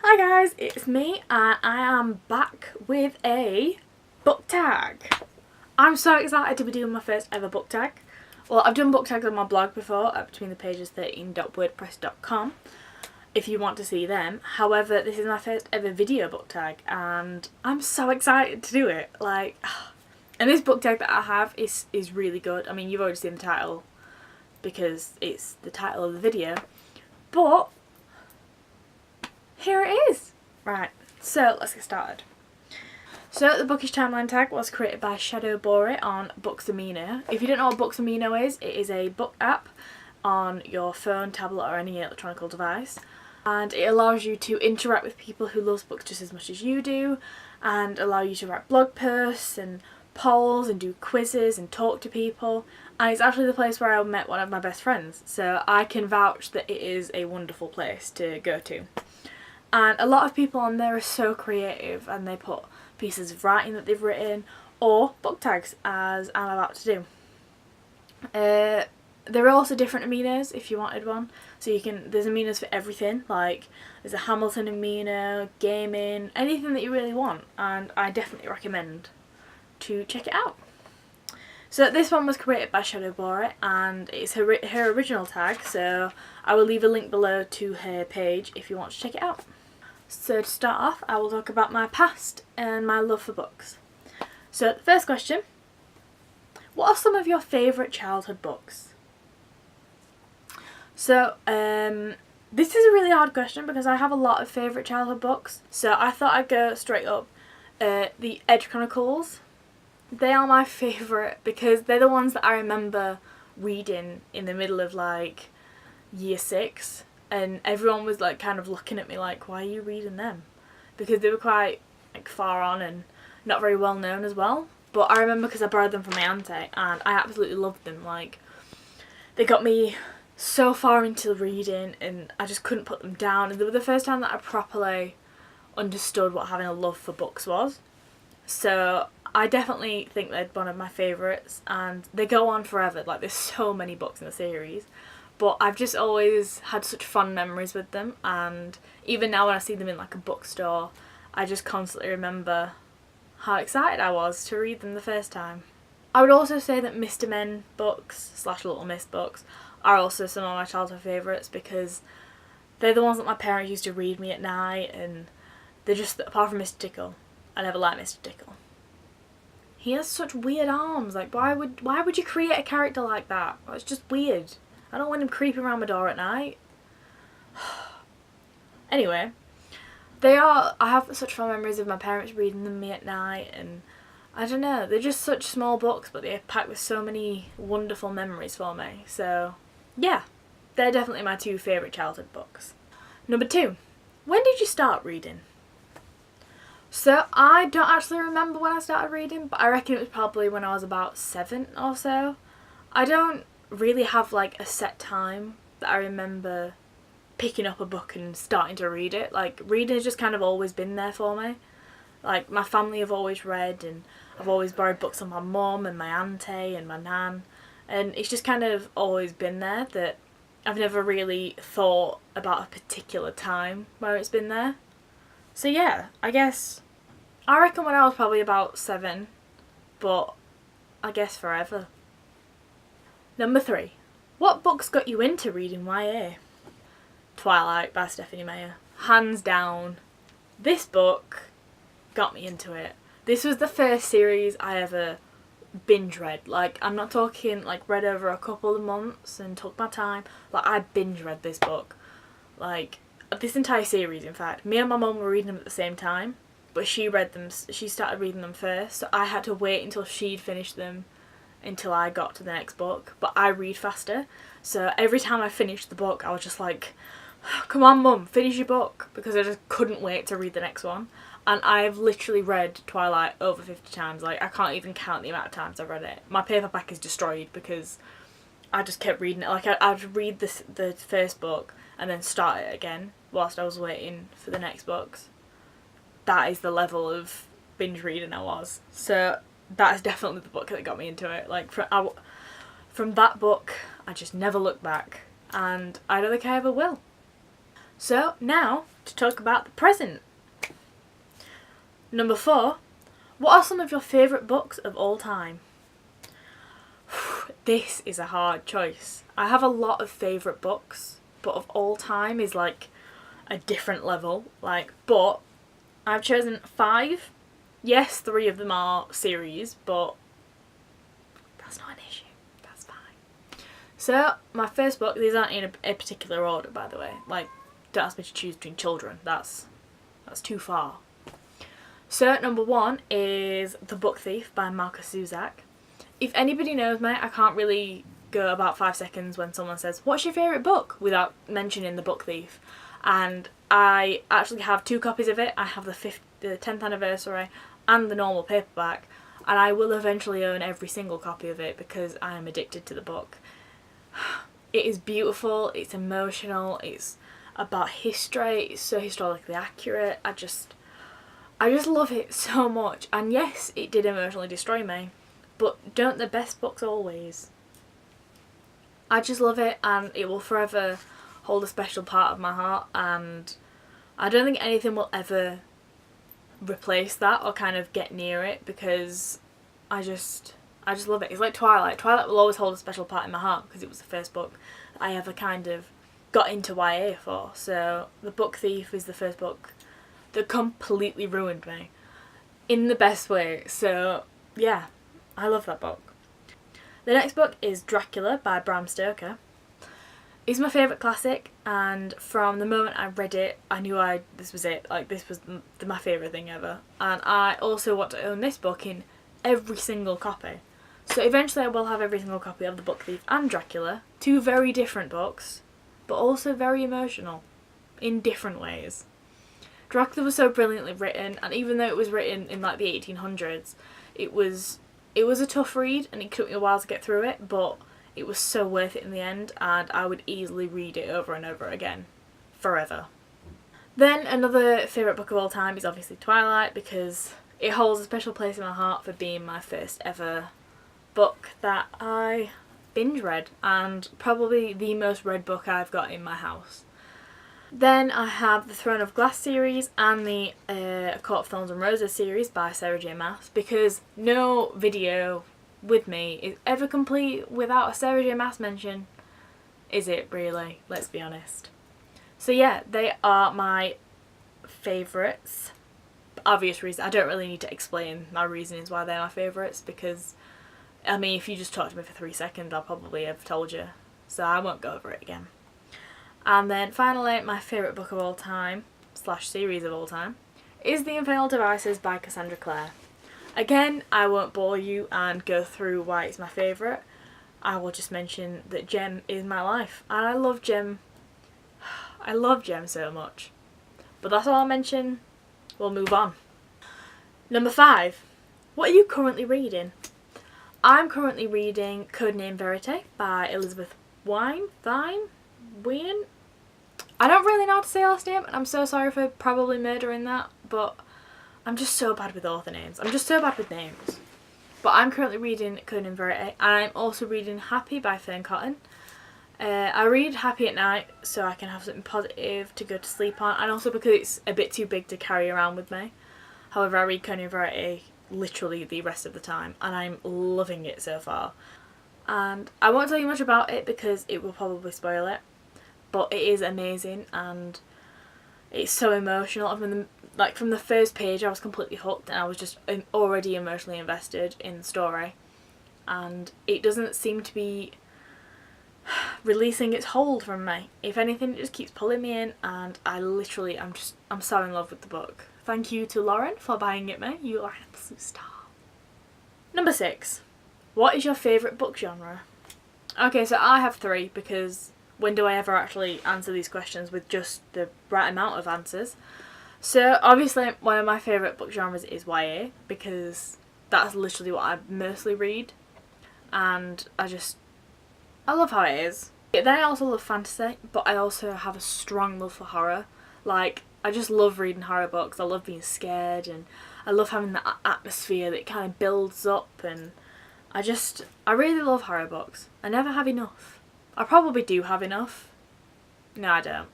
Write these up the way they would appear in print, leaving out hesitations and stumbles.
Hi guys, it's me and I am back with a book tag. I'm so excited to be doing my first ever book tag. Well, I've done book tags on my blog before at betweenthepages13.wordpress.com if you want to see them. However, this is my first ever video book tag and I'm so excited to do it. And this book tag that I have is really good. I mean, you've already seen the title because it's the title of the video. But here it is. Right, so let's get started. So the Bookish Timeline Tag was created by Shadow Bore on Books-A-Mino. If you don't know what Books-A-Mino is, it is a book app on your phone, tablet or any electronic device. And it allows you to interact with people who love books just as much as you do, and allow you to write blog posts and polls and do quizzes and talk to people. And it's actually the place where I met one of my best friends, so I can vouch that it is a wonderful place to go to. And a lot of people on there are so creative and they put pieces of writing that they've written or book tags, as I'm about to do. There are also different aminos if you wanted one. So there's aminos for everything, like there's a Hamilton amino, gaming, anything that you really want, and I definitely recommend to check it out. So this one was created by Shadow Bore and it's her original tag, so I will leave a link below to her page if you want to check it out. So to start off, I will talk about my past and my love for books. So the first question, what are some of your favourite childhood books? So this is a really hard question because I have a lot of favourite childhood books. So I thought I'd go straight up. The Edge Chronicles. They are my favourite because they're the ones that I remember reading in the middle of like year 6, and everyone was like kind of looking at me like, why are you reading them? Because they were quite like far on and not very well known as well. But I remember because I borrowed them from my auntie and I absolutely loved them. Like, they got me so far into reading and I just couldn't put them down, and they were the first time that I properly understood what having a love for books was. So I definitely think they're one of my favourites, and they go on forever. Like, there's so many books in the series, but I've just always had such fond memories with them, and even now when I see them in like a bookstore, I just constantly remember how excited I was to read them the first time. I would also say that Mr. Men books / Little Miss books are also some of my childhood favourites because they're the ones that my parents used to read me at night, and they're just, apart from Mr. Tickle, I never liked Mr. Tickle. He has such weird arms. Like, why would you create a character like that? It's just weird. I don't want him creeping around my door at night. Anyway, I have such fond memories of my parents reading them me at night, and I don't know, they're just such small books, but they're packed with so many wonderful memories for me. So yeah, they're definitely my 2 favourite childhood books. Number 2, when did you start reading? So I don't actually remember when I started reading, but I reckon it was probably when I was about 7 or so. I don't really have like a set time that I remember picking up a book and starting to read it. Like, reading has just kind of always been there for me. Like, my family have always read, and I've always borrowed books from my mum and my auntie and my nan, and it's just kind of always been there. That I've never really thought about a particular time where it's been there. So yeah, I reckon when I was probably about 7, but I guess forever. Number 3, what books got you into reading YA? Twilight by Stephanie Meyer. Hands down, this book got me into it. This was the first series I ever binge read. Like, I'm not talking like read over a couple of months and took my time. Like, I binge read this book. Like, this entire series, in fact. Me and my mum were reading them at the same time, but she started reading them first, so I had to wait until she'd finished them until I got to the next book. But I read faster, so every time I finished the book I was just like, come on mum, finish your book, because I just couldn't wait to read the next one. And I've literally read Twilight over 50 times. Like, I can't even count the amount of times I've read it. My paperback is destroyed because I just kept reading it. Like, I'd read the first book and then start it again whilst I was waiting for the next books. That is the level of binge reading I was. So that is definitely the book that got me into it. Like, from that book, I just never looked back, and I don't think I ever will. So now to talk about the present. Number 4. What are some of your favourite books of all time? This is a hard choice. I have a lot of favourite books, but of all time is like a different level. But I've chosen 5. Yes, 3 of them are series, but that's not an issue. That's fine. So, my first book, these aren't in a particular order, by the way. Don't ask me to choose between children. That's too far. So, number 1 is The Book Thief by Marcus Zusak. If anybody knows me, I can't really go about 5 seconds when someone says, "What's your favourite book?" without mentioning The Book Thief. And I actually have 2 copies of it. I have the 10th anniversary and the normal paperback. And I will eventually own every single copy of it because I am addicted to the book. It is beautiful, it's emotional, it's about history, it's so historically accurate. I just love it so much. And yes, it did emotionally destroy me, but don't the best books always? I just love it, and it will forever hold a special part of my heart, and I don't think anything will ever replace that or kind of get near it, because I just love it. It's like Twilight. Twilight will always hold a special part in my heart because it was the first book I ever kind of got into YA for. So The Book Thief is the first book that completely ruined me in the best way. So yeah, I love that book. The next book is Dracula by Bram Stoker. It's my favourite classic, and from the moment I read it, I knew this was it. This was my favourite thing ever. And I also want to own this book in every single copy. So eventually I will have every single copy of The Book Thief and Dracula. 2 very different books, but also very emotional in different ways. Dracula was so brilliantly written, and even though it was written in the 1800s, it was a tough read, and it took me a while to get through it, but it was so worth it in the end, and I would easily read it over and over again, forever. Then another favourite book of all time is obviously Twilight, because it holds a special place in my heart for being my first ever book that I binge read, and probably the most read book I've got in my house. Then I have the Throne of Glass series and the Court of Thorns and Roses series by Sarah J Maas, because no video with me is ever complete without a Sarah J Maas mention. Is it really? Let's be honest. So yeah, they are my favourites. Obvious reason. I don't really need to explain my reasons why they're my favourites, because I mean, if you just talk to me for 3 seconds, I'll probably have told you. So I won't go over it again. And then finally, my favourite book of all time, / series of all time, is The Infernal Devices by Cassandra Clare. Again, I won't bore you and go through why it's my favourite. I will just mention that Jem is my life, and I love Jem. I love Jem so much. But that's all I'll mention. We'll move on. Number 5. What are you currently reading? I'm currently reading Codename Verite by Elizabeth Wien. I don't really know how to say her last name, and I'm so sorry for probably murdering that, but I'm just so bad with author names. I'm just so bad with names. But I'm currently reading Codename Verite, and I'm also reading Happy by Fern Cotton. I read Happy at night so I can have something positive to go to sleep on, and also because it's a bit too big to carry around with me. However, I read Codename Verite literally the rest of the time, and I'm loving it so far. And I won't tell you much about it because it will probably spoil it, but it is amazing, and it's so emotional. From the first page I was completely hooked, and I was just already emotionally invested in the story, and it doesn't seem to be releasing its hold from me. If anything, it just keeps pulling me in, and I'm so in love with the book. Thank you to Lauren for buying it me. You are an absolute star. Number 6. What is your favourite book genre? Okay, so I have 3, because when do I ever actually answer these questions with just the right amount of answers? So obviously one of my favourite book genres is YA, because that's literally what I mostly read, and I love how it is. Then I also love fantasy, but I also have a strong love for horror. I just love reading horror books. I love being scared, and I love having that atmosphere that kind of builds up, and I really love horror books. I never have enough. I probably do have enough. No, I don't.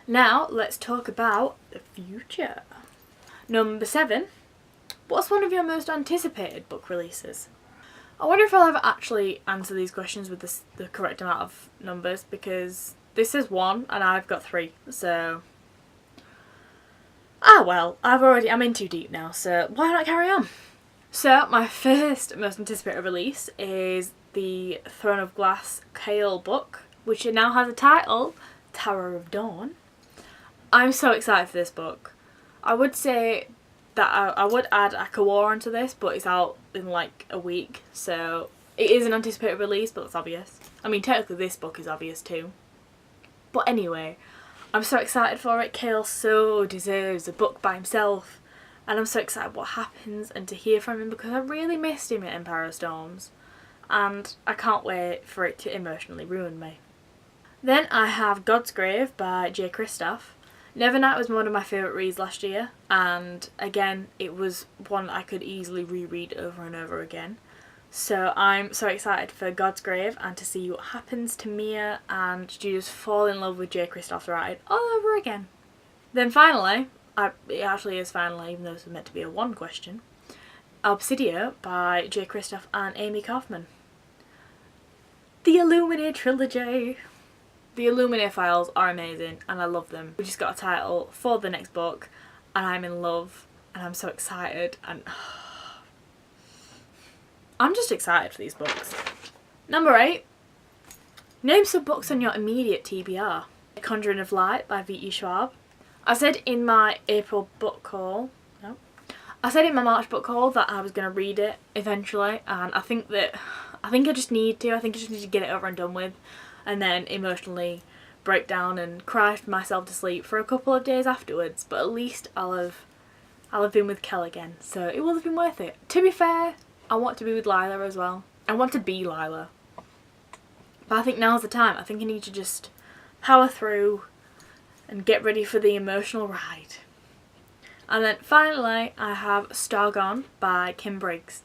Now let's talk about the future. Number 7. What's one of your most anticipated book releases? I wonder if I'll ever actually answer these questions with the correct amount of numbers, because this is 1 and I've got 3, so... well, I'm in too deep now, so why not carry on? So my first most anticipated release is the Throne of Glass Kale book, which now has a title, Tower of Dawn. I'm so excited for this book. I would say that I would add Akawar onto this, but it's out in like a week, so it is an anticipated release, but that's obvious. I mean, technically this book is obvious too. But anyway, I'm so excited for it. Kale so deserves a book by himself, and I'm so excited what happens and to hear from him, because I really missed him at Empire of Storms, and I can't wait for it to emotionally ruin me. Then I have God's Grave by J. Kristoff. Nevernight was one of my favourite reads last year, and again it was one I could easily reread over and over again. So I'm so excited for God's Grave and to see what happens to Mia and to just fall in love with J. Kristoff's writing all over again. Then finally, it actually is finally, even though this was meant to be a 1 question, Obsidio by J. Kristoff and Amy Kaufman. The Illuminae trilogy! The Illuminae files are amazing and I love them. We just got a title for the next book and I'm in love and I'm so excited, and I'm just excited for these books. Number 8. Name some books on your immediate TBR. Conjuring of Light by V.E. Schwab. I said in my April book haul, I said in my March book haul that I was going to read it eventually, and I think I just need to. I think I just need to get it over and done with, and then emotionally break down and cry myself to sleep for a couple of days afterwards. But at least I'll have been with Kel again, so it will have been worth it. To be fair, I want to be with Lila as well. I want to be Lila. But I think now's the time. I think I need to just power through and get ready for the emotional ride. And then finally I have Stargone by Kim Briggs.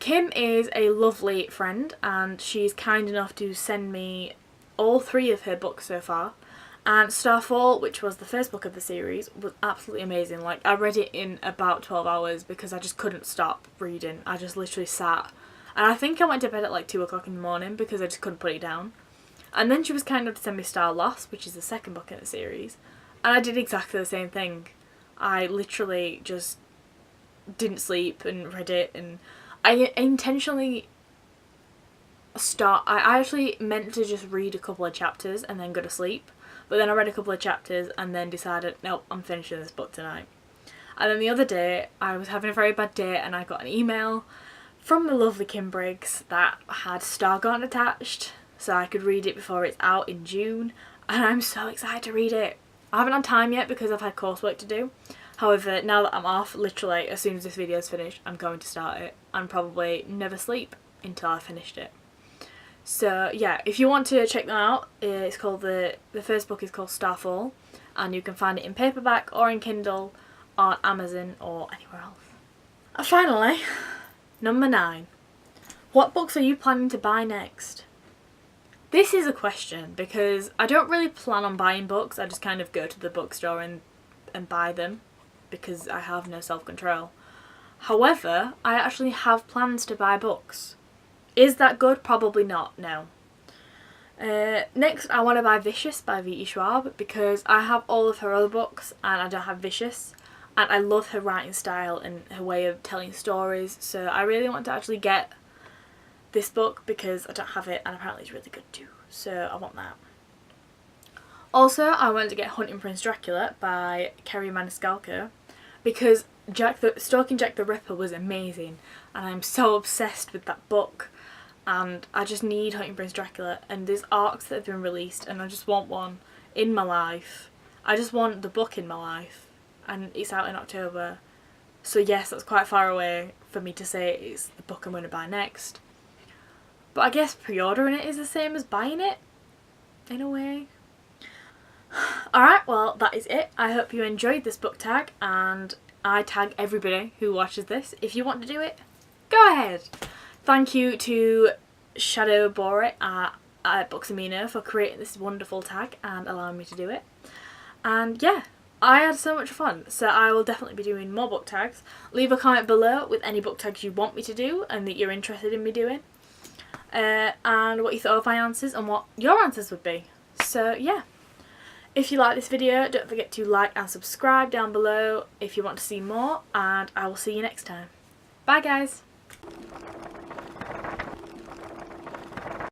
Kim is a lovely friend and she's kind enough to send me all 3 of her books so far. And Starfall, which was the first book of the series, was absolutely amazing. Like, I read it in about 12 hours because I just couldn't stop reading. I just literally sat. And I think I went to bed at like 2 o'clock in the morning because I just couldn't put it down. And then she was kind enough to send me Star Lost, which is the second book in the series. And I did exactly the same thing. I literally just didn't sleep and read it, and I intentionally I actually meant to just read a couple of chapters and then go to sleep, but then I read a couple of chapters and then decided, nope, I'm finishing this book tonight. And then the other day I was having a very bad day and I got an email from the lovely Kim Briggs that had Stargone attached, so I could read it before it's out in June, and I'm so excited to read it. I haven't had time yet because I've had coursework to do. However, now that I'm off, literally as soon as this video is finished, I'm going to start it and probably never sleep until I've finished it. So yeah, if you want to check them out, it's called the first book is called Starfall, and you can find it in paperback or in Kindle on Amazon or anywhere else. And finally, number 9. What books are you planning to buy next? This is a question because I don't really plan on buying books. I just kind of go to the bookstore and buy them because I have no self-control. However, I actually have plans to buy books. Is that good? Probably not, no. Next, I want to buy Vicious by V.E. Schwab because I have all of her other books and I don't have Vicious. And I love her writing style and her way of telling stories, so I really want to actually get this book because I don't have it and apparently it's really good too, so I want that. Also, I want to get Hunting Prince Dracula by Kerry Maniscalco because Stalking Jack the Ripper was amazing and I'm so obsessed with that book, and I just need Hunting Prince Dracula, and there's arcs that have been released and I just want one in my life. I just want the book in my life, and it's out in October, so yes, that's quite far away for me to say it's the book I'm going to buy next. But I guess pre-ordering it is the same as buying it, in a way. Alright, well that is it. I hope you enjoyed this book tag, and I tag everybody who watches this. If you want to do it, go ahead. Thank you to Shadow Bore at Booksamino for creating this wonderful tag and allowing me to do it. And yeah, I had so much fun, so I will definitely be doing more book tags. Leave a comment below with any book tags you want me to do and that you're interested in me doing, and what you thought of my answers and what your answers would be. So yeah, if you like this video, don't forget to like and subscribe down below if you want to see more, and I will see you next time. Bye guys!